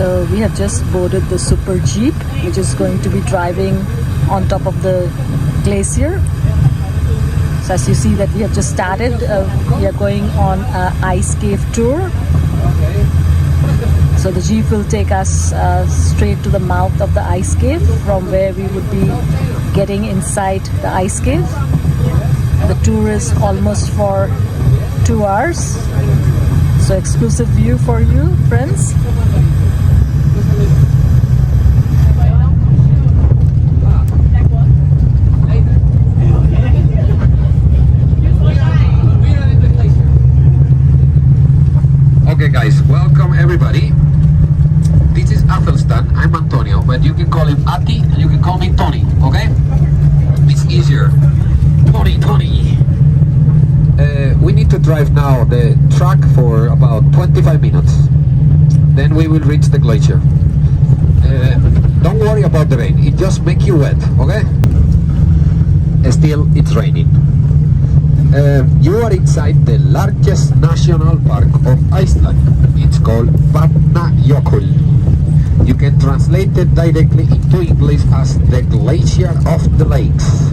So we have just boarded the super jeep, which is going to be driving on top of the glacier. So as you see that we have just started, we are going on an ice cave tour. So the jeep will take us straight to the mouth of the ice cave, from where we would be getting inside the ice cave. The tour is almost for 2 hours. So exclusive view for you, friends. Okay guys, welcome everybody. This is Athelstan, I'm Antonio, but you can call him Ati and you can call me Tony, okay? It's easier. Tony. We need to drive now the track for about 25 minutes. Then we will reach the glacier. Don't worry about the rain, it just makes you wet, okay? Still, it's raining. You are inside the largest national park of Iceland. It's called Vatnajökull. You can translate it directly into English as the Glacier of the Lakes.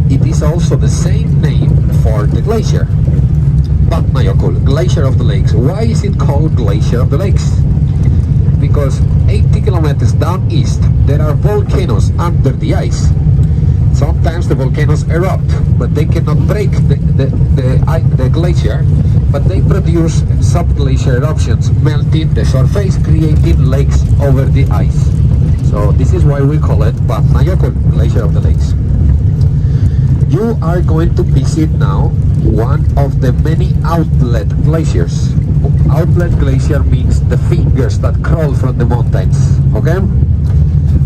It is also the same name for the glacier. Vatnajökull, Glacier of the Lakes. Why is it called Glacier of the Lakes? Because 80 kilometers down east there are volcanoes under the ice. Sometimes the volcanoes erupt, but they cannot break the glacier, but they produce subglacier eruptions, melting the surface, creating lakes over the ice. So this is why we call it Vatnajökull, Glacier of the Lakes. You are going to visit now one of the many outlet glaciers. Outlet glacier means the fingers that crawl from the mountains, okay?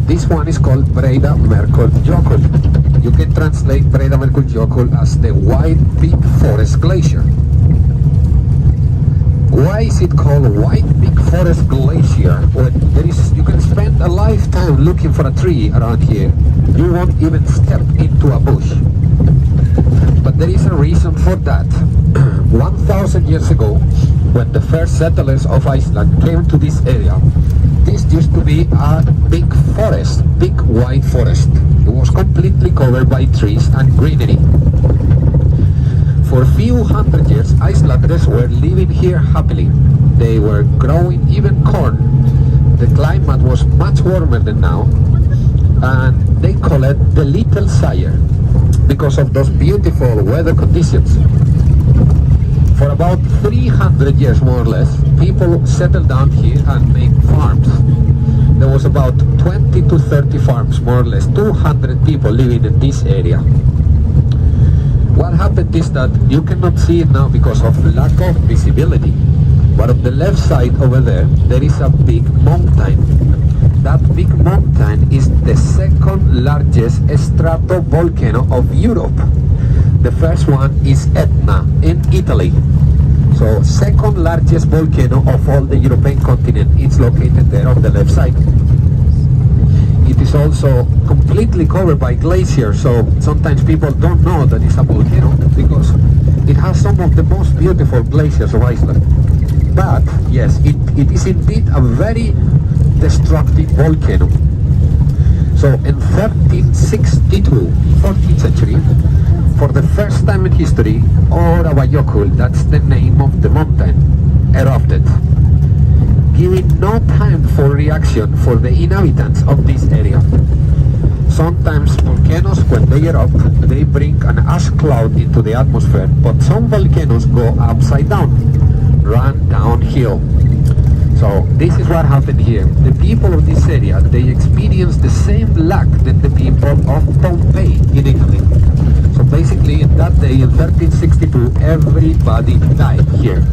This one is called ๊vahtnajökull. You can translate ๊vahtnajökull as the White Big Forest Glacier. Why is it called White Big Forest Glacier? Well, you can spend a lifetime looking for a tree around here. You won't even step into a bush. But there is a reason for that. 1,000 years ago, when the first settlers of Iceland came to this area, this used to be a big forest, big white forest. It was completely covered by trees and greenery. For a few hundred years, Icelanders were living here happily. They were growing even corn. The climate was much warmer than now, and they call it the Little Sire because of those beautiful weather conditions. For about 300 years more or less, people settled down here and made farms. There was about 20 to 30 farms, more or less, 200 people living in this area. What happened is that you cannot see it now because of lack of visibility. But on the left side over there is a big mountain. That big mountain is the second largest stratovolcano of Europe. The first one is Etna in Italy. So second largest volcano of all the European continent. It's located there on the left side. It is also completely covered by glaciers, so sometimes people don't know that it's a volcano because it has some of the most beautiful glaciers of Iceland. But yes, it is indeed a very destructive volcano. So in 1362, 14th century, for the first time in history, Öræfajökull, that's the name of the mountain, erupted, giving no time for reaction for the inhabitants of this area. Sometimes volcanoes, when they erupt, they bring an ash cloud into the atmosphere, but some volcanoes go upside down, run downhill. So this is what happened here. The people of this area, they experienced the same luck that the people of Pompeii in Italy. So basically, in that day, in 1362, everybody died here.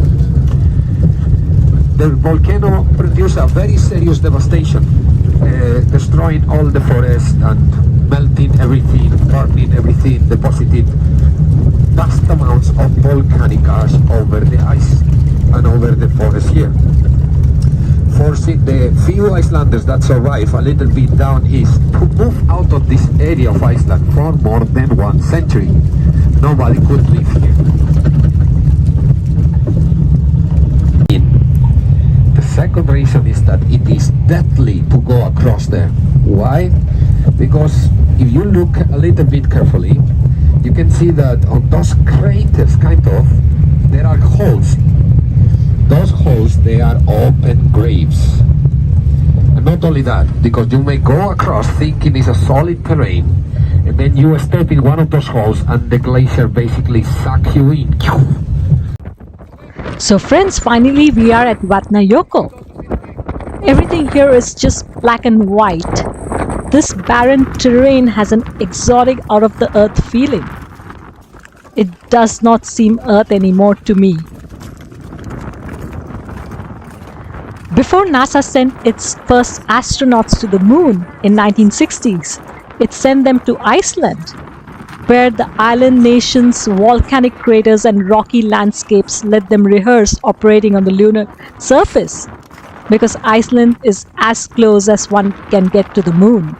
The volcano produced a very serious devastation, destroying all the forest and melting everything, burning everything, depositing vast amounts of volcanic ash over the ice and over the forest here, forcing the few Icelanders that survive a little bit down east to move out of this area of Iceland for more than 1 century. Nobody could live here. The second second reason is that it is deadly to go across there. Why? Because if you look a little bit carefully, you can see that on those craters, there are holes. Those holes, they are open graves. And not only that, because you may go across thinking it's a solid terrain, and then you step in one of those holes and the glacier basically sucks you in. So friends, finally we are at Vatnajökull. Everything here is just black and white. This barren terrain has an exotic out-of-the-earth feeling. It does not seem Earth anymore to me. Before NASA sent its first astronauts to the moon in 1960s, it sent them to Iceland, where the island nation's volcanic craters and rocky landscapes let them rehearse operating on the lunar surface, because Iceland is as close as one can get to the moon.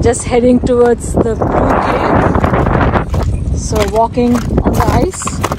just heading towards the blue cave. So walking on the ice.